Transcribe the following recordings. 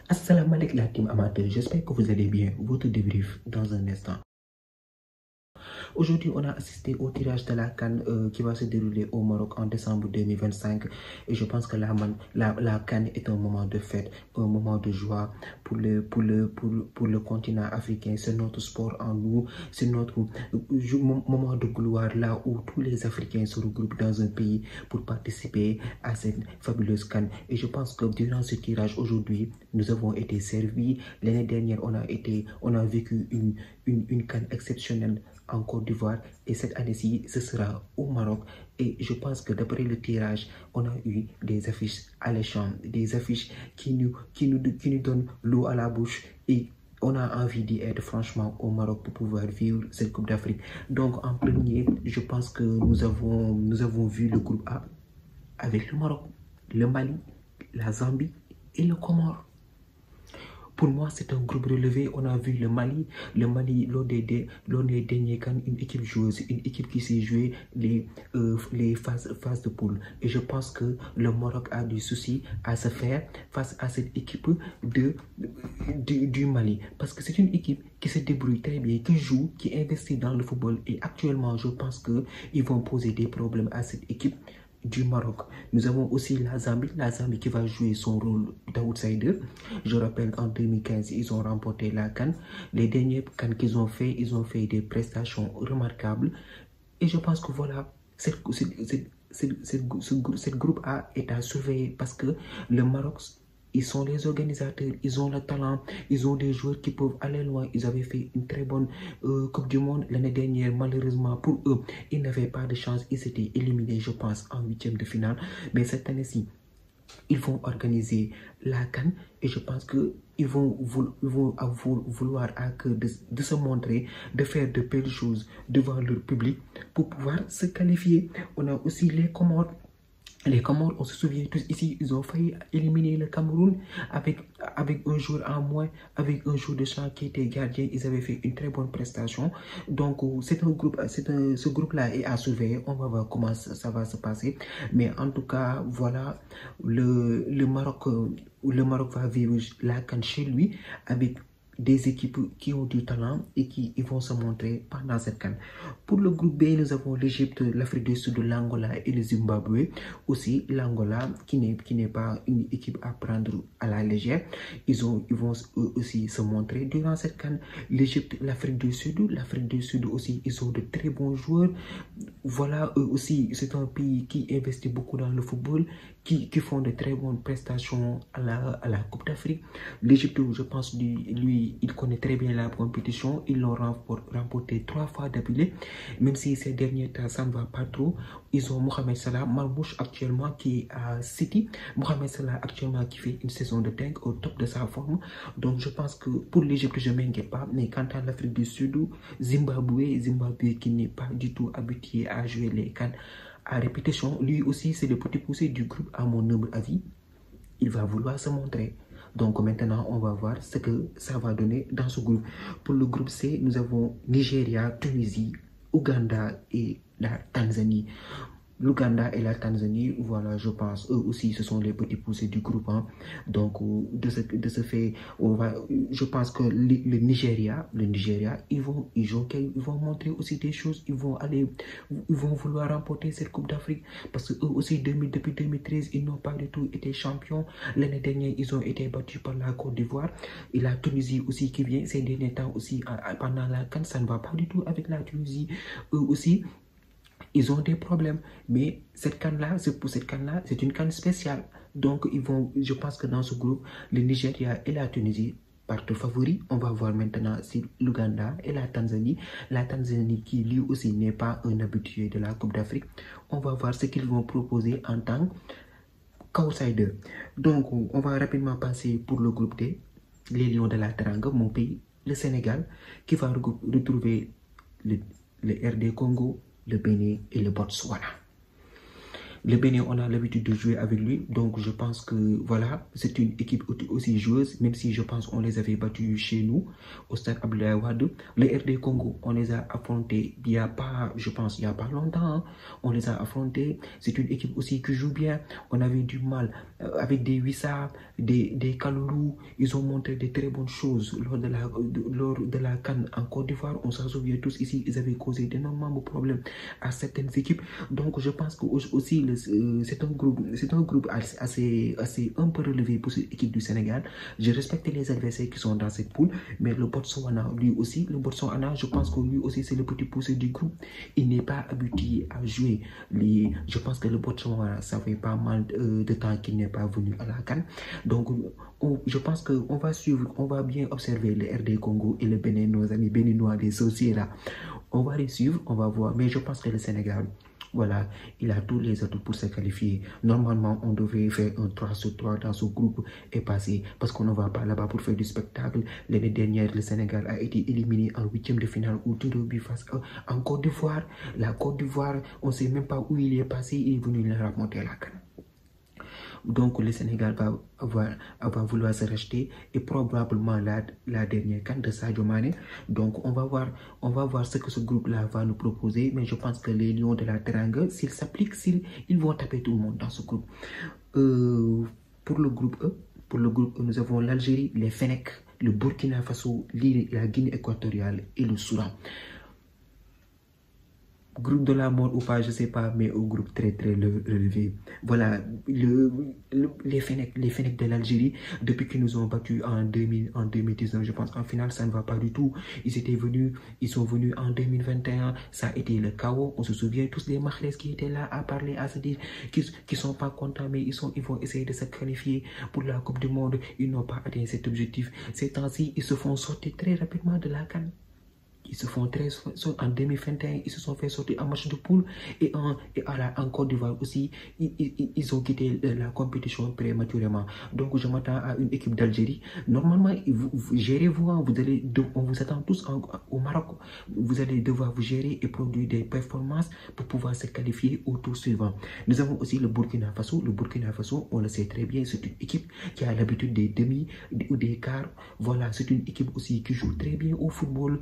Assalamu alaikum la team amateur, j'espère que vous allez bien. Votre débrief dans un instant. Aujourd'hui, on a assisté au tirage de la CAN qui va se dérouler au Maroc en décembre 2025. Et je pense que la CAN est un moment de fête, un moment de joie pour le continent africain. C'est notre sport en nous, c'est notre moment de gloire là où tous les Africains se regroupent dans un pays pour participer à cette fabuleuse CAN. Et je pense que durant ce tirage aujourd'hui, nous avons été servis. L'année dernière, on a vécu une CAN exceptionnelle en Côte d'Ivoire et cette année-ci ce sera au Maroc et je pense que d'après le tirage on a eu des affiches alléchantes, des affiches qui nous donnent l'eau à la bouche et on a envie d'y être franchement au Maroc pour pouvoir vivre cette Coupe d'Afrique. Donc en premier, je pense que nous avons vu le groupe A avec le Maroc, le Mali, la Zambie et le Comore. Pour moi, c'est un groupe relevé. On a vu le Mali lors des derniers CAN, une équipe joueuse, une équipe qui s'est joué les phases de poule. Et je pense que le Maroc a du souci à se faire face à cette équipe du Mali. Parce que c'est une équipe qui se débrouille très bien, qui joue, qui investit dans le football. Et actuellement, je pense qu'ils vont poser des problèmes à cette équipe du Maroc. Nous avons aussi la Zambie qui va jouer son rôle d'outsider. Je rappelle qu'en 2015, ils ont remporté la CAN. Les derniers CAN qu'ils ont fait des prestations remarquables. Et je pense que voilà, cette groupe A est à surveiller parce que le Maroc, ils sont les organisateurs, ils ont le talent, ils ont des joueurs qui peuvent aller loin. Ils avaient fait une très bonne Coupe du Monde l'année dernière. Malheureusement pour eux, ils n'avaient pas de chance. Ils s'étaient éliminés, je pense, en huitième de finale. Mais cette année-ci, ils vont organiser la CAN et je pense qu'ils vont vouloir à cœur de se montrer, de faire de belles choses devant leur public pour pouvoir se qualifier. On a aussi les Comores. Les Comores, on se souvient tous ici, ils ont failli éliminer le Cameroun avec un joueur en moins, avec un joueur de champ qui était gardien. Ils avaient fait une très bonne prestation. Donc, ce groupe-là est à surveiller. On va voir comment ça va se passer. Mais en tout cas, voilà, le Maroc va vivre la CAN chez lui avec des équipes qui ont du talent et qui vont se montrer pendant cette CAN. Pour le groupe B, nous avons l'Égypte, l'Afrique du Sud, l'Angola et le Zimbabwe. Aussi, l'Angola, qui n'est pas une équipe à prendre à la légère. Ils vont eux aussi se montrer durant cette CAN. L'Égypte, l'Afrique du Sud aussi, ils ont de très bons joueurs. Voilà, eux aussi, c'est un pays qui investit beaucoup dans le football, qui font de très bonnes prestations à la Coupe d'Afrique. L'Égypte, je pense, lui, il connaît très bien la compétition. Ils l'ont remporté 3 fois d'affilée. Même si ces derniers temps, ça ne va pas trop. Ils ont Mohamed Salah, Marmouche actuellement qui est à City. Mohamed Salah actuellement qui fait une saison de dingue au top de sa forme. Donc je pense que pour l'Égypte, je ne m'inquiète pas. Mais quant à l'Afrique du Sud, Zimbabwe qui n'est pas du tout habitué à jouer les CAN à répétition, lui aussi c'est le petit poussé du groupe à mon humble avis. Il va vouloir se montrer. Donc maintenant, on va voir ce que ça va donner dans ce groupe. Pour le groupe C, nous avons Nigeria, Tunisie, Ouganda et la Tanzanie. L'Ouganda et la Tanzanie, voilà, je pense, eux aussi, ce sont les petits poussés du groupe. Hein. Donc, de ce fait, je pense que le Nigeria, ils vont montrer aussi des choses. Ils vont vouloir remporter cette Coupe d'Afrique parce que eux aussi, depuis 2013, ils n'ont pas du tout été champions. L'année dernière, ils ont été battus par la Côte d'Ivoire et la Tunisie aussi qui vient ces derniers temps aussi pendant la CAN. Ça ne va pas du tout avec la Tunisie. Eux aussi, ils ont des problèmes, mais cette CAN-là, c'est une CAN spéciale. Donc, je pense que dans ce groupe, le Nigeria et la Tunisie partent favoris. On va voir maintenant si l'Ouganda et la Tanzanie qui lui aussi n'est pas un habitué de la Coupe d'Afrique, on va voir ce qu'ils vont proposer en tant qu'outsider. Donc, on va rapidement passer pour le groupe D, les Lions de la Teranga, mon pays, le Sénégal, qui va retrouver le RD Congo, le Bénin et le Botswana. Le Bénin, on a l'habitude de jouer avec lui, donc je pense que voilà, c'est une équipe aussi joueuse, même si je pense qu'on les avait battus chez nous, au stade Abdoulaye Wade. Le RD Congo, on les a affrontés il n'y a pas, je pense, il n'y a pas longtemps, hein. On les a affrontés, c'est une équipe aussi qui joue bien. On avait du mal avec des Wissa, des Kaloulou, ils ont montré de très bonnes choses lors de la CAN en Côte d'Ivoire. On s'en souvient tous ici, ils avaient causé d'énormément de problèmes à certaines équipes. Donc je pense que aussi c'est un groupe assez un peu relevé pour cette équipe du Sénégal. Je respecte les adversaires qui sont dans cette poule, mais le Botswana, lui aussi, je pense que lui aussi c'est le petit poussé du groupe. Il n'est pas habitué à jouer. Je pense que le Botswana, ça fait pas mal de temps qu'il n'est pas venu à la CAN. Donc je pense qu'on va suivre, on va bien observer le RD Congo et le Bénin, nos amis béninois, les sorciers là. On va les suivre, on va voir. Mais je pense que le Sénégal, voilà, il a tous les atouts pour se qualifier. Normalement, on devrait faire un 3-3 dans ce groupe et passer. Parce qu'on ne va pas là-bas pour faire du spectacle. L'année dernière, le Sénégal a été éliminé en 8e de finale ou tout début face en Côte d'Ivoire. La Côte d'Ivoire, on ne sait même pas où il est passé. Il est venu la remonter à la CAN. Donc le Sénégal va vouloir se racheter et probablement la dernière CAN de Sadio Mané. Donc on va voir ce que ce groupe-là va nous proposer. Mais je pense que les Lions de la Teranga, s'ils s'appliquent, ils vont taper tout le monde dans ce groupe. Pour le groupe E, nous avons l'Algérie, les Fennecs, le Burkina Faso, la Guinée équatoriale et le Soudan. Groupe de la mort ou pas, je ne sais pas, mais au groupe très relevé. Voilà, les Fennecs de l'Algérie, depuis qu'ils nous ont battus en 2019, je pense, en finale, ça ne va pas du tout. Ils sont venus en 2021, ça a été le chaos. On se souvient tous des Mahrez qui étaient là à parler, à se dire qu'ils ne sont pas contents, mais ils vont essayer de se qualifier pour la Coupe du Monde. Ils n'ont pas atteint cet objectif. Ces temps-ci, ils se font sortir très rapidement de la CAN. Ils se font en 2021, ils se sont fait sortir en match de poule et en Côte d'Ivoire aussi, ils ont quitté la compétition prématurément. Donc je m'attends à une équipe d'Algérie. Normalement, vous gérez-vous, on vous attend tous au Maroc. Vous allez devoir vous gérer et produire des performances pour pouvoir se qualifier au tour suivant. Nous avons aussi le Burkina Faso. Le Burkina Faso, on le sait très bien, c'est une équipe qui a l'habitude des demi ou des quarts. Voilà, c'est une équipe aussi qui joue très bien au football.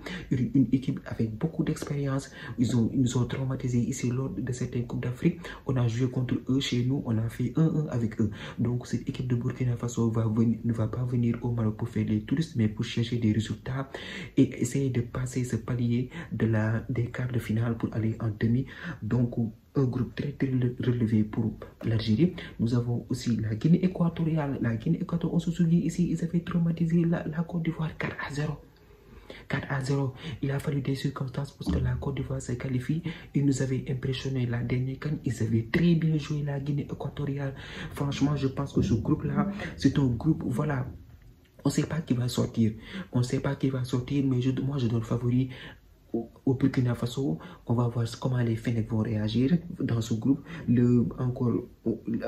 Une équipe avec beaucoup d'expérience. Ils nous ont traumatisés ici lors de certaines Coupes d'Afrique. On a joué contre eux chez nous, on a fait 1-1 avec eux. Donc cette équipe de Burkina Faso ne va pas venir au Maroc pour faire des touristes, mais pour chercher des résultats et essayer de passer ce palier des quarts de finale pour aller en demi. Donc un groupe très relevé pour l'Algérie. Nous avons aussi la Guinée équatoriale. La Guinée équatoriale, on se souvient ici, ils avaient traumatisé la Côte d'Ivoire 4-0. 4-0. Il a fallu des circonstances pour que la Côte d'Ivoire se qualifie. Ils nous avaient impressionné la dernière CAN. Ils avaient très bien joué la Guinée équatoriale. Franchement, je pense que ce groupe-là, c'est un groupe, voilà. On ne sait pas qui va sortir. On ne sait pas qui va sortir, mais moi, je donne favori au Burkina Faso. On va voir comment les Fennecs vont réagir dans ce groupe. Le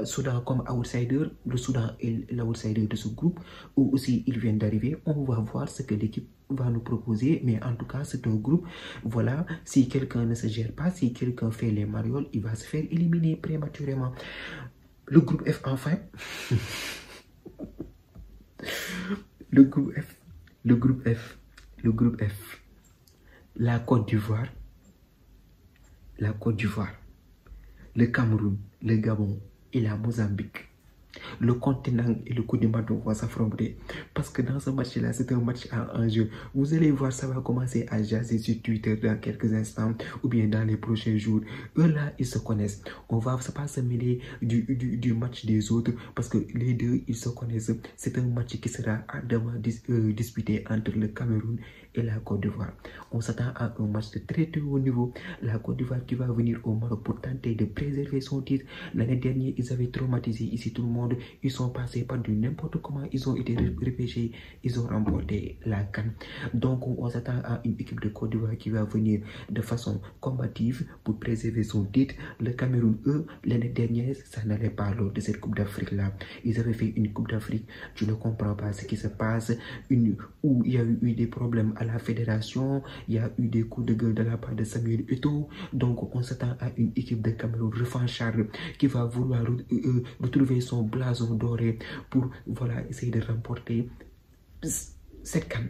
Soudan comme outsider. Le Soudan est l'outsider de ce groupe. Ou aussi, ils viennent d'arriver. On va voir ce que l'équipe va nous proposer. Mais en tout cas, c'est un groupe. Voilà, si quelqu'un ne se gère pas, si quelqu'un fait les marioles, il va se faire éliminer prématurément. Le groupe F, enfin. Le groupe F. La Côte d'Ivoire, le Cameroun, le Gabon et la Mozambique. Le continent et le Côte d'Ivoire vont s'affronter. Parce que dans ce match-là, c'est un match à enjeu. Vous allez voir, ça va commencer à jaser sur Twitter dans quelques instants ou bien dans les prochains jours. Eux là, ils se connaissent. On va pas se mêler du match des autres parce que les deux, ils se connaissent. C'est un match qui sera ardemment disputé entre le Cameroun et la Côte d'Ivoire. On s'attend à un match de très haut niveau. La Côte d'Ivoire qui va venir au Maroc pour tenter de préserver son titre. L'année dernière, ils avaient traumatisé ici tout le monde. monde, ils sont passés par du n'importe comment, ils ont été repêchés, ils ont remporté la CAN. Donc on s'attend à une équipe de Côte d'Ivoire qui va venir de façon combative pour préserver son titre. Le Cameroun, eux, l'année dernière, ça n'allait pas lors de cette Coupe d'Afrique-là. Ils avaient fait une Coupe d'Afrique, tu ne comprends pas ce qui se passe, où il y a eu des problèmes à la fédération, il y a eu des coups de gueule de la part de Samuel Eto'o. Donc on s'attend à une équipe de Cameroun revancharde qui va vouloir retrouver son blason doré pour voilà, essayer de remporter cette CAN.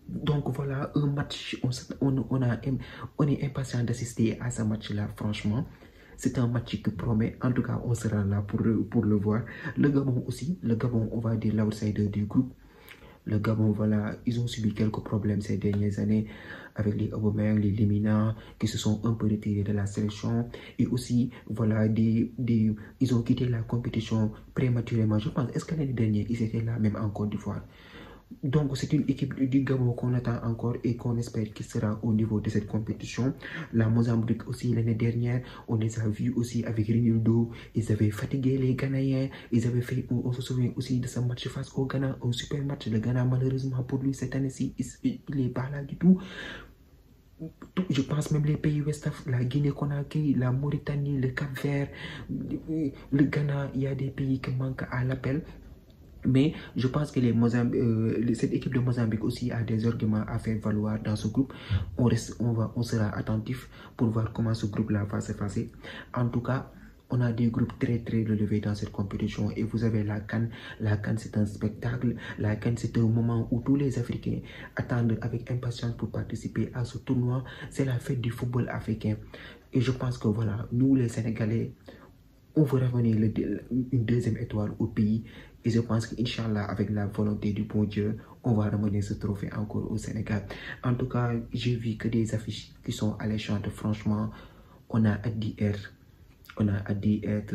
Donc voilà un match, on est impatient d'assister à ce match-là, franchement. C'est un match qui promet, en tout cas on sera là pour le voir. Le Gabon aussi, le Gabon, on va dire l'outsider du groupe. Le Gabon, voilà, ils ont subi quelques problèmes ces dernières années avec les Aubameyang, les Lemina, qui se sont un peu retirés de la sélection. Et aussi, voilà, ils ont quitté la compétition prématurément. Je pense, est-ce que l'année dernière, ils étaient là même en Côte d'Ivoire? Donc, c'est une équipe du Gabon qu'on attend encore et qu'on espère qu'il sera au niveau de cette compétition. La Mozambique aussi, l'année dernière, on les a vus aussi avec Rinaldo. Ils avaient fatigué les Ghanéens. Ils avaient fait, on se souvient aussi de ce match face au Ghana, un super match. Le Ghana, malheureusement pour lui, cette année-ci, il n'est pas là du tout. Je pense même les pays West Afrique, la Guinée-Conakry, la Mauritanie, le Cap-Vert, le Ghana, il y a des pays qui manquent à l'appel. Mais je pense que cette équipe de Mozambique aussi a des arguments à faire valoir dans ce groupe. On sera attentif pour voir comment ce groupe-là va se passer. En tout cas, on a des groupes très relevés dans cette compétition et vous avez la CAN. La CAN, c'est un spectacle. La CAN, c'est un moment où tous les Africains attendent avec impatience pour participer à ce tournoi. C'est la fête du football africain. Et je pense que voilà, nous les Sénégalais, on veut revenir une deuxième étoile au pays. Et je pense qu'Inch'Allah, avec la volonté du bon Dieu, on va ramener ce trophée encore au Sénégal. En tout cas, j'ai vu que des affiches qui sont alléchantes. Franchement, on a hâte d'y être. On a hâte d'y être.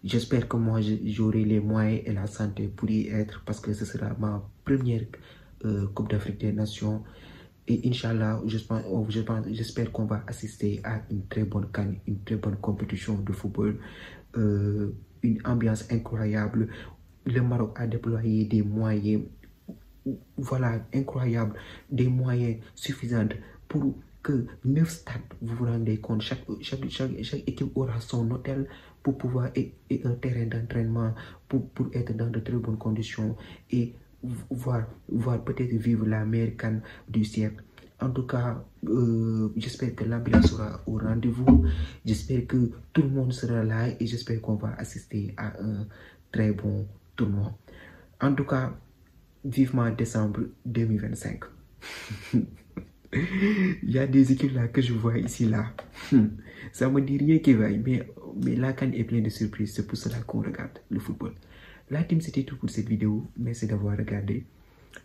J'espère que moi, j'aurai les moyens et la santé pour y être parce que ce sera ma première Coupe d'Afrique des Nations. Et Inch'Allah, j'espère qu'on va assister à une très bonne CAN, une très bonne compétition de football, une ambiance incroyable. Le Maroc a déployé des moyens, voilà, incroyables, des moyens suffisants pour que 9 stades, vous vous rendez compte, chaque équipe aura son hôtel pour pouvoir et un terrain d'entraînement pour être dans de très bonnes conditions et voir peut-être vivre la meilleure CAN du siècle. En tout cas, j'espère que l'ambiance sera au rendez-vous. J'espère que tout le monde sera là et j'espère qu'on va assister à un très bon tournoi. En tout cas, vivement décembre 2025. Il y a des équipes là que je vois ici là. Ça me dit rien qui va, mais la CAN est pleine de surprises. C'est pour cela qu'on regarde le football. La team, c'était tout pour cette vidéo. Merci d'avoir regardé.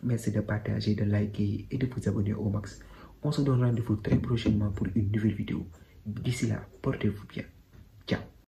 Merci de partager, de liker et de vous abonner au max. On se donne rendez-vous très prochainement pour une nouvelle vidéo. D'ici là, portez-vous bien.